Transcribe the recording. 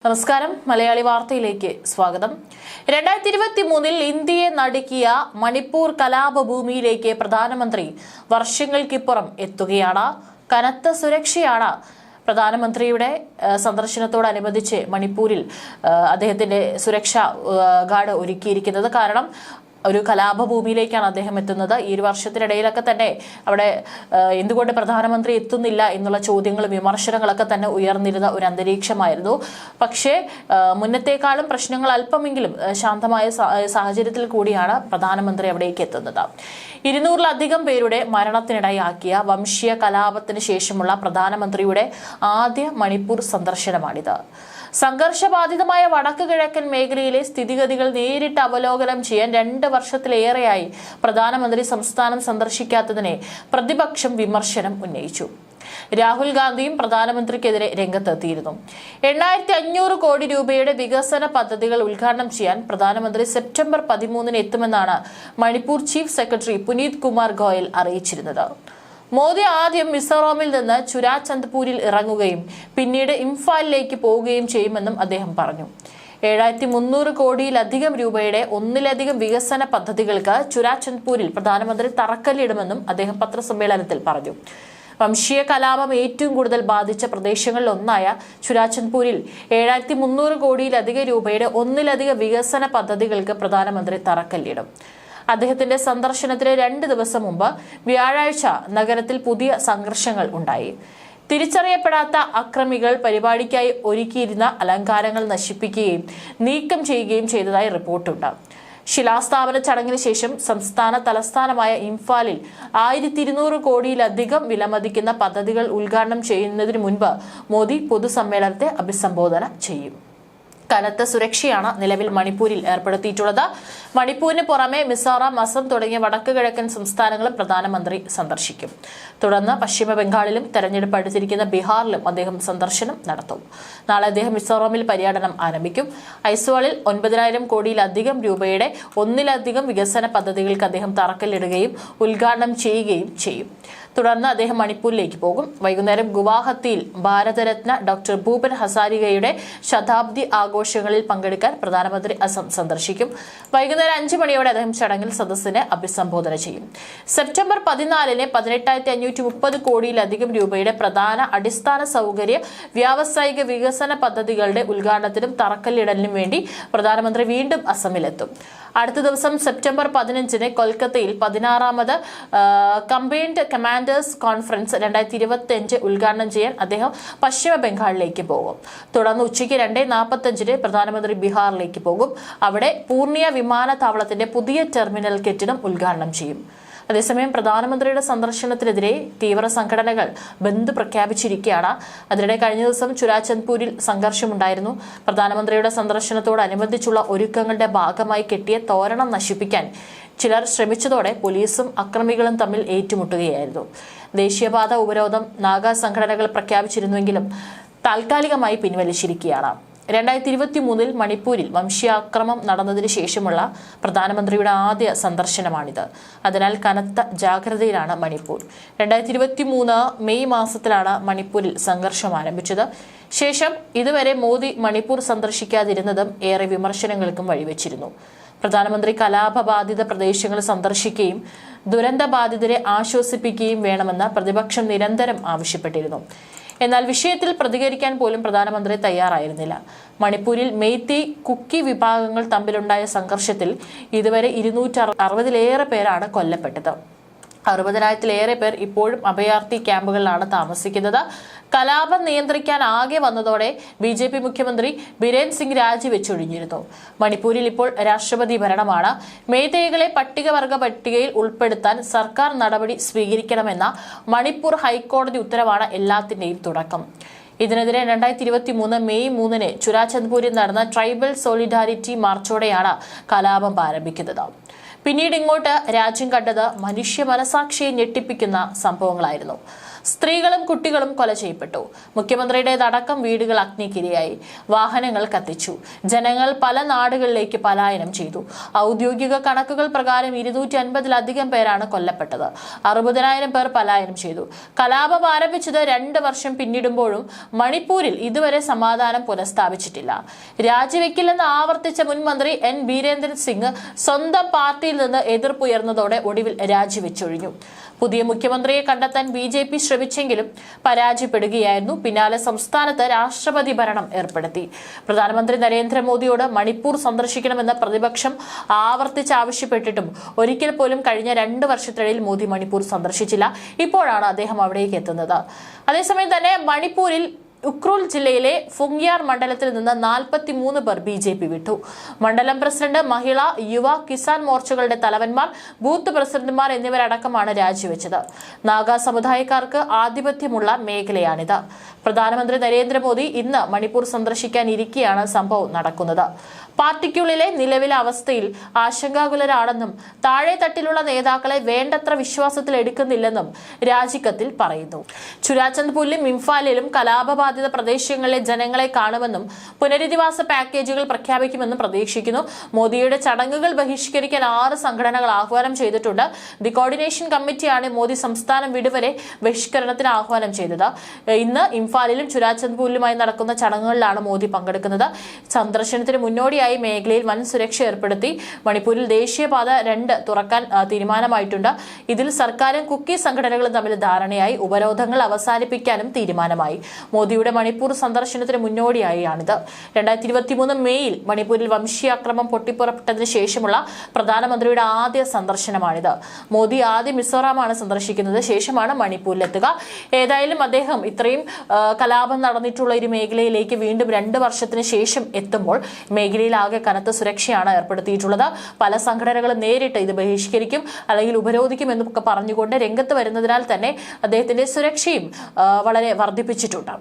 നമസ്കാരം മലയാളി വാർത്തയിലേക്ക് സ്വാഗതം. 2023 ഇന്ത്യയെ നടുക്കിയ മണിപ്പൂർ കലാപഭൂമിയിലേക്ക് പ്രധാനമന്ത്രി വർഷങ്ങൾക്കിപ്പുറം എത്തുകയാണ്. കനത്ത സുരക്ഷയാണ് പ്രധാനമന്ത്രിയുടെ സന്ദർശനത്തോടനുബന്ധിച്ച് മണിപ്പൂരിൽ അദ്ദേഹത്തിന്റെ സുരക്ഷാ ഗാർഡ് ഒരുക്കിയിരിക്കുന്നത്. കാരണം ഒരു കലാപഭൂമിയിലേക്കാണ് അദ്ദേഹം എത്തുന്നത്. ഈ ഒരു വർഷത്തിനിടയിലൊക്കെ തന്നെ അവിടെ എന്തുകൊണ്ട് പ്രധാനമന്ത്രി എത്തുന്നില്ല എന്നുള്ള ചോദ്യങ്ങളും വിമർശനങ്ങളൊക്കെ തന്നെ ഉയർന്നിരുന്ന ഒരു അന്തരീക്ഷമായിരുന്നു. പക്ഷേ മുന്നത്തേക്കാളും പ്രശ്നങ്ങൾ അല്പമെങ്കിലും ശാന്തമായ സാഹചര്യത്തിൽ കൂടിയാണ് പ്രധാനമന്ത്രി അവിടേക്ക് എത്തുന്നത്. 200-ലധികം പേരുടെ മരണത്തിനിടയാക്കിയ വംശീയ കലാപത്തിന് ശേഷമുള്ള പ്രധാനമന്ത്രിയുടെ ആദ്യ മണിപ്പൂർ സന്ദർശനമാണിത്. സംഘർഷബാധിതമായ വടക്ക് കിഴക്കൻ മേഖലയിലെ സ്ഥിതിഗതികൾ നേരിട്ട് അവലോകനം ചെയ്യാൻ 2 വർഷത്തിലേറെയായി പ്രധാനമന്ത്രി സംസ്ഥാനം സന്ദർശിക്കാത്തതിനെ പ്രതിപക്ഷം വിമർശനം ഉന്നയിച്ചു. രാഹുൽ ഗാന്ധിയും പ്രധാനമന്ത്രിക്കെതിരെ രംഗത്തെത്തിയിരുന്നു. 8500 കോടി രൂപയുടെ വികസന പദ്ധതികൾ ഉദ്ഘാടനം ചെയ്യാൻ പ്രധാനമന്ത്രി സെപ്റ്റംബർ 13 എത്തുമെന്നാണ് മണിപ്പൂർ ചീഫ് സെക്രട്ടറി പുനീത് കുമാർ ഗോയൽ അറിയിച്ചിരുന്നത്. മോദി ആദ്യം മിസോറാമിൽ നിന്ന് ചുരാചന്ദ്പൂരിൽ ഇറങ്ങുകയും പിന്നീട് ഇംഫാലിലേക്ക് പോവുകയും ചെയ്യുമെന്നും അദ്ദേഹം പറഞ്ഞു. 7300 കോടിയിലധികം രൂപയുടെ ഒന്നിലധികം വികസന പദ്ധതികൾക്ക് ചുരാചന്ദ്പൂരിൽ പ്രധാനമന്ത്രി തറക്കല്ലിടുമെന്നും അദ്ദേഹം പത്രസമ്മേളനത്തിൽ പറഞ്ഞു. വംശീയ കലാപം ഏറ്റവും കൂടുതൽ ബാധിച്ച പ്രദേശങ്ങളിലൊന്നായ ചുരാചന്ദ്പൂരിൽ 7300 കോടിയിലധികം രൂപയുടെ ഒന്നിലധികം വികസന പദ്ധതികൾക്ക് പ്രധാനമന്ത്രി തറക്കല്ലിടും. അദ്ദേഹത്തിന്റെ സന്ദർശനത്തിന് 2 ദിവസം മുമ്പ് വ്യാഴാഴ്ച നഗരത്തിൽ പുതിയ സംഘർഷങ്ങൾ ഉണ്ടായി. തിരിച്ചറിയപ്പെടാത്ത അക്രമികൾ പരിപാടിക്കായി ഒരുക്കിയിരുന്ന അലങ്കാരങ്ങൾ നശിപ്പിക്കുകയും നീക്കം ചെയ്യുകയും ചെയ്തതായി റിപ്പോർട്ടുണ്ട്. ശിലാസ്ഥാപന ചടങ്ങിന് ശേഷം സംസ്ഥാന തലസ്ഥാനമായ ഇംഫാലിൽ 1200 കോടിയിലധികം വിലമതിക്കുന്ന പദ്ധതികൾ ഉദ്ഘാടനം ചെയ്യുന്നതിന് മുൻപ് മോദി പൊതുസമ്മേളനത്തെ അഭിസംബോധന ചെയ്യും. കനത്ത സുരക്ഷയാണ് നിലവിൽ മണിപ്പൂരിൽ ഏർപ്പെടുത്തിയിട്ടുള്ളത്. മണിപ്പൂരിന് പുറമെ മിസോറാം, അസം തുടങ്ങിയ വടക്ക് കിഴക്കൻ സംസ്ഥാനങ്ങളും പ്രധാനമന്ത്രി സന്ദർശിക്കും. തുടർന്ന് പശ്ചിമ ബംഗാളിലും തെരഞ്ഞെടുപ്പ് അടുത്തിരിക്കുന്ന ബീഹാറിലും അദ്ദേഹം സന്ദർശനം നടത്തും. നാളെ അദ്ദേഹം മിസോറാമിൽ പര്യടനം ആരംഭിക്കും. ഐസ്വാളിൽ 9000 കോടിയിലധികം രൂപയുടെ ഒന്നിലധികം വികസന പദ്ധതികൾക്ക് അദ്ദേഹം തറക്കല്ലിടുകയും ഉദ്ഘാടനം ചെയ്യുകയും ചെയ്യും. തുടർന്ന് അദ്ദേഹം മണിപ്പൂരിലേക്ക് പോകും. വൈകുന്നേരം ഗുവാഹത്തിയിൽ ഭാരതരത്ന ഡോക്ടർ ഭൂപൻ ഹസാരികയുടെ ശതാബ്ദി ആഘോഷങ്ങളിൽ പങ്കെടുക്കാൻ പ്രധാനമന്ത്രി അസം സന്ദർശിക്കും. വൈകുന്നേരം 5 മണിയോടെ അദ്ദേഹം ചടങ്ങിൽ സദസ്സിനെ അഭിസംബോധന ചെയ്യും. സെപ്റ്റംബർ 14 18,530 കോടിയിലധികം രൂപയുടെ പ്രധാന അടിസ്ഥാന സൗകര്യ വ്യാവസായിക വികസന പദ്ധതികളുടെ ഉദ്ഘാടനത്തിനും തറക്കല്ലിടലിനും വേണ്ടി പ്രധാനമന്ത്രി വീണ്ടും അസമിലെത്തും. അടുത്ത ദിവസം സെപ്റ്റംബർ 15 കൊൽക്കത്തയിൽ 16ാമത് കമ്പൈൻഡ് കമാൻഡേഴ്സ് കോൺഫറൻസ് 2025 ഉദ്ഘാടനം ചെയ്യാൻ അദ്ദേഹം പശ്ചിമ ബംഗാളിലേക്ക് പോകും. തുടർന്ന് ഉച്ചയ്ക്ക് 2:45 പ്രധാനമന്ത്രി ബീഹാറിലേക്ക് പോകും. അവിടെ പൂർണിയ വിമാനത്താവളത്തിന്റെ പുതിയ ടെർമിനൽ കെട്ടിടം ഉദ്ഘാടനം ചെയ്യും. അതേസമയം പ്രധാനമന്ത്രിയുടെ സന്ദർശനത്തിനെതിരെ തീവ്ര സംഘടനകൾ ബന്ദ് പ്രഖ്യാപിച്ചിരിക്കുകയാണ്. അതിനിടെ കഴിഞ്ഞ ദിവസം ചുരാചന്ദ്പൂരിൽ സംഘർഷമുണ്ടായിരുന്നു. പ്രധാനമന്ത്രിയുടെ സന്ദർശനത്തോടനുബന്ധിച്ചുള്ള ഒരുക്കങ്ങളുടെ ഭാഗമായി കെട്ടിയ തോരണം നശിപ്പിക്കാൻ ചിലർ ശ്രമിച്ചതോടെ പോലീസും അക്രമികളും തമ്മിൽ ഏറ്റുമുട്ടുകയായിരുന്നു. ദേശീയപാത ഉപരോധം നാഗാ സംഘടനകൾ പ്രഖ്യാപിച്ചിരുന്നുവെങ്കിലും താൽക്കാലികമായി പിൻവലിച്ചിരിക്കുകയാണ്. 2023 മണിപ്പൂരിൽ വംശീയാക്രമം നടന്നതിന് ശേഷമുള്ള പ്രധാനമന്ത്രിയുടെ ആദ്യ സന്ദർശനമാണിത്. അതിനാൽ കനത്ത ജാഗ്രതയിലാണ് മണിപ്പൂർ. 2023 മെയ് മാസത്തിലാണ് മണിപ്പൂരിൽ സംഘർഷം ആരംഭിച്ചത്. ശേഷം ഇതുവരെ മോദി മണിപ്പൂർ സന്ദർശിക്കാതിരുന്നതും ഏറെ വിമർശനങ്ങൾക്കും വഴിവെച്ചിരുന്നു. പ്രധാനമന്ത്രി കലാപബാധിത പ്രദേശങ്ങൾ സന്ദർശിക്കുകയും ദുരന്തബാധിതരെ ആശ്വസിപ്പിക്കുകയും വേണമെന്ന് പ്രതിപക്ഷം നിരന്തരം ആവശ്യപ്പെട്ടിരുന്നു. എന്നാൽ വിഷയത്തിൽ പ്രതികരിക്കാൻ പോലും പ്രധാനമന്ത്രി തയ്യാറായിരുന്നില്ല. മണിപ്പൂരിൽ മെയ്തി, കുക്കി വിഭാഗങ്ങൾ തമ്മിലുണ്ടായ സംഘർഷത്തിൽ ഇതുവരെ 260-ലേറെ പേരാണ് കൊല്ലപ്പെട്ടത്. 60,000-ലേറെ പേർ ഇപ്പോഴും അഭയാർത്ഥി ക്യാമ്പുകളിലാണ് താമസിക്കുന്നത്. കലാപം നിയന്ത്രിക്കാൻ ആകെ വന്നതോടെ BJP മുഖ്യമന്ത്രി ബിരേൻ സിംഗ് രാജിവെച്ചൊഴിഞ്ഞിരുന്നു. മണിപ്പൂരിൽ ഇപ്പോൾ രാഷ്ട്രപതി ഭരണമാണ്. മെയ്തേയികളെ പട്ടികവർഗ പട്ടികയിൽ ഉൾപ്പെടുത്താൻ സർക്കാർ നടപടി സ്വീകരിക്കണമെന്ന മണിപ്പൂർ ഹൈക്കോടതി ഉത്തരവാണ് എല്ലാത്തിന്റെയും തുടക്കം. ഇതിനെതിരെ 2023 മെയ് 3 ചുരാചന്ദ്പൂരിൽ നടന്ന ട്രൈബൽ സോളിഡാരിറ്റി മാർച്ചോടെയാണ് കലാപം ആരംഭിക്കുന്നത്. പിന്നീട് ഇങ്ങോട്ട് രാജ്യം കണ്ടത് മനുഷ്യ മനസാക്ഷിയെ ഞെട്ടിപ്പിക്കുന്ന സംഭവങ്ങളായിരുന്നു. സ്ത്രീകളും കുട്ടികളും കൊല ചെയ്യപ്പെട്ടു. മുഖ്യമന്ത്രിയുടേതടക്കം വീടുകൾ അഗ്നിക്കിരയായി. വാഹനങ്ങൾ കത്തിച്ചു. ജനങ്ങൾ പല നാടുകളിലേക്ക് പലായനം ചെയ്തു. ഔദ്യോഗിക കണക്കുകൾ പ്രകാരം 250-ലധികം പേരാണ് കൊല്ലപ്പെട്ടത്. 60,000 പേർ പലായനം ചെയ്തു. കലാപം ആരംഭിച്ചത് 2 വർഷം പിന്നിടുമ്പോഴും മണിപ്പൂരിൽ ഇതുവരെ സമാധാനം പുനഃസ്ഥാപിച്ചിട്ടില്ല. രാജിവെക്കില്ലെന്ന് ആവർത്തിച്ച മുൻ മന്ത്രി എൻ ബീരേന്ദ്ര സിംഗ് സ്വന്തം പാർട്ടിയിൽ നിന്ന് എതിർപ്പുയർന്നതോടെ ഒടുവിൽ രാജിവെച്ചൊഴിഞ്ഞു. പുതിയ മുഖ്യമന്ത്രിയെ കണ്ടെത്താൻ BJP ശ്രമിച്ചെങ്കിലും പരാജയപ്പെടുകയായിരുന്നു. പിന്നാലെ സംസ്ഥാനത്ത് രാഷ്ട്രപതി ഭരണം ഏർപ്പെടുത്തി. പ്രധാനമന്ത്രി നരേന്ദ്രമോദിയോട് മണിപ്പൂർ സന്ദർശിക്കണമെന്ന് പ്രതിപക്ഷം ആവർത്തിച്ചാവശ്യപ്പെട്ടിട്ടും ഒരിക്കൽ പോലും കഴിഞ്ഞ 2 വർഷത്തിനിടയിൽ മോദി മണിപ്പൂർ സന്ദർശിച്ചില്ല. ഇപ്പോഴാണ് അദ്ദേഹം അവിടേക്ക് എത്തുന്നത്. അതേസമയം തന്നെ മണിപ്പൂരിൽ ഉക്രൂൽ ജില്ലയിലെ ഫുങ്യാർ മണ്ഡലത്തിൽ നിന്ന് 43 പേർ BJP വിട്ടു. മണ്ഡലം പ്രസിഡന്റ്, മഹിളാ, യുവ, കിസാൻ മോർച്ചകളുടെ തലവന്മാർ, ബൂത്ത് പ്രസിഡന്റുമാർ എന്നിവരടക്കമാണ് രാജിവെച്ചത്. നാഗാ സമുദായക്കാർക്ക് ആധിപത്യമുള്ള മേഖലയാണിത്. പ്രധാനമന്ത്രി നരേന്ദ്രമോദി ഇന്ന് മണിപ്പൂർ സന്ദർശിക്കാനിരിക്കെയാണ് സംഭവം നടക്കുന്നത്. പാർട്ടിക്കുള്ളിലെ നിലവിലെ അവസ്ഥയിൽ ആശങ്കാകുലരാണെന്നും താഴെ തട്ടിലുള്ള നേതാക്കളെ വേണ്ടത്ര വിശ്വാസത്തിൽ എടുക്കുന്നില്ലെന്നും രാജിക്കത്തിൽ പറയുന്നു. ചുരാചന്ദ്പൂരിലും ഇംഫാലിലും കലാപബാധിത പ്രദേശങ്ങളിലെ ജനങ്ങളെ കാണുമെന്നും പുനരധിവാസ പാക്കേജുകൾ പ്രഖ്യാപിക്കുമെന്നും പ്രതീക്ഷിക്കുന്നു. മോദിയുടെ ചടങ്ങുകൾ ബഹിഷ്കരിക്കാൻ 6 സംഘടനകൾ ആഹ്വാനം ചെയ്തിട്ടുണ്ട്. ദി കോർഡിനേഷൻ കമ്മിറ്റിയാണ് മോദി സംസ്ഥാനം വിടുവരെ ബഹിഷ്കരണത്തിന് ആഹ്വാനം ചെയ്തത്. ഇന്ന് ഇംഫാലിലും ചുരാചന്ദ്പൂരിലുമായി നടക്കുന്ന ചടങ്ങുകളിലാണ് മോദി പങ്കെടുക്കുന്നത്. സന്ദർശനത്തിന് മുന്നോടിയായി മേഖലയിൽ വൻ സുരക്ഷ ഏർപ്പെടുത്തി. മണിപ്പൂരിൽ ദേശീയപാത 2 തുറക്കാൻ തീരുമാനമായിട്ടുണ്ട്. ഇതിൽ സർക്കാരും കുക്കി സംഘടനകളും തമ്മിൽ ധാരണയായി. ഉപരോധങ്ങൾ അവസാനിപ്പിക്കാനും തീരുമാനമായി. മോദിയുടെ മണിപ്പൂർ സന്ദർശനത്തിന് മുന്നോടിയായാണിത്. 2023 മെയ്യിൽ മണിപ്പൂരിൽ വംശീയാക്രമം പൊട്ടിപ്പുറപ്പെട്ടതിന് ശേഷമുള്ള പ്രധാനമന്ത്രിയുടെ ആദ്യ സന്ദർശനമാണിത്. മോദി ആദ്യം മിസോറാമാണ് സന്ദർശിക്കുന്നത്, ശേഷമാണ് മണിപ്പൂരിലെത്തുക. ഏതായാലും അദ്ദേഹം ഇത്രയും കലാപം നടന്നിട്ടുള്ള ഒരു മേഖലയിലേക്ക് വീണ്ടും 2 വർഷത്തിന് ശേഷം എത്തുമ്പോൾ മേഖലയിൽ ആകെ കനത്ത സുരക്ഷയാണ് ഏർപ്പെടുത്തിയിട്ടുള്ളത്. പല സംഘടനകളും നേരിട്ട് ഇത് ബഹിഷ്കരിക്കും അല്ലെങ്കിൽ ഉപരോധിക്കും എന്നൊക്കെ പറഞ്ഞുകൊണ്ട് രംഗത്ത് വരുന്നതിനാൽ തന്നെ അദ്ദേഹത്തിന്റെ സുരക്ഷയും വളരെ വർദ്ധിപ്പിച്ചിട്ടുണ്ട്.